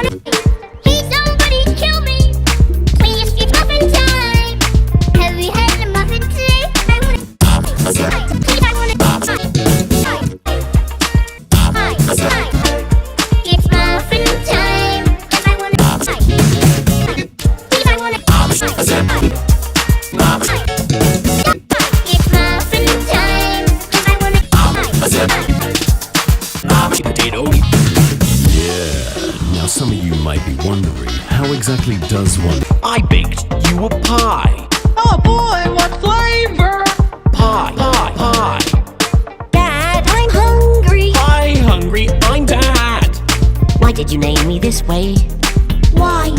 Please somebody kill me. Please, it's muffin time. Have you had a muffin today? I want it. Please, I want it. It's muffin time. I want it. Please, I want it. It's muffin time. I want it. Potato. Yeah. Now some of you might be wondering, how exactly does one? I baked you a pie. Oh boy, what flavor? Pie. Dad, I'm hungry. Pie hungry, I'm Dad. Why did you name me this way? Why?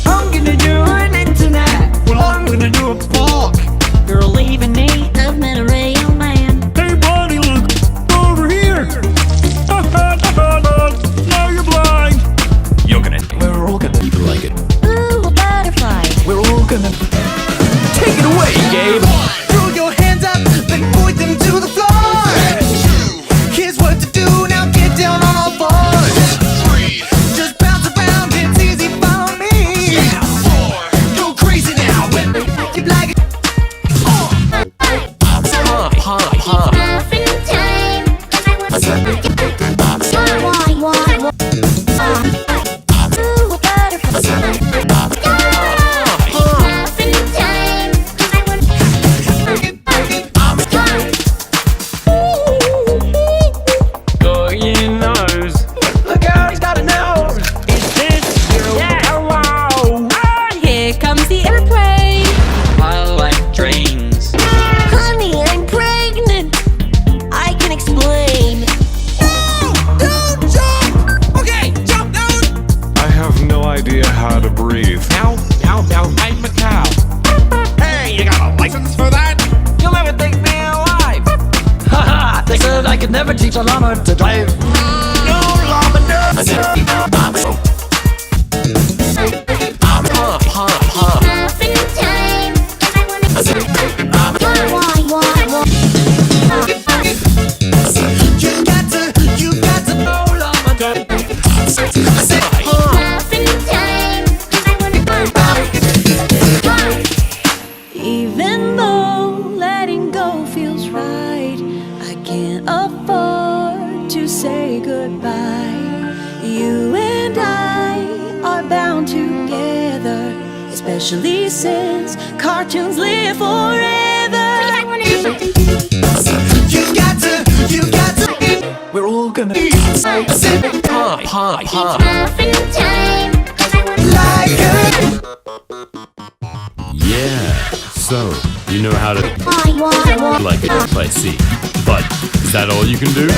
I'm gonna do an internet. Well, I'm gonna do a fork. You're leaving me. I've met a real man. Hey buddy, look over here. Now you're blind. We're all gonna like it. Ooh, a butterfly. We're all gonna take it away, Gabe. Throw your hands up, then point them to the floor. Here's what to do, now get down on all fours. Just bounce around, it's easy for me. Go crazy now, when you like it. Pie. Muffin time. Why? Ooh, a butterfly. Muffin time. Go your nose. Look out, he's got a nose. Is this you? Yeah. Hello. Here comes the airplane. I like trains. Honey, I'm pregnant. I can explain. Don't jump. Okay, jump down. I have no idea how to breathe. Ow, I'm a cow. Hey, you got a license for that? You'll never think me alive. Haha, they said I could never teach a llama to drive. No llama, no. Muffin time. You got to know llama. Muffin time. Even though letting go feels right, I can't afford to say goodbye. You and I are bound together, especially since cartoons live forever. You got to. We're all gonna Pie. Muffin time. Like it. Yeah. So, you know how to Why? like it, I see. But is that all you can do?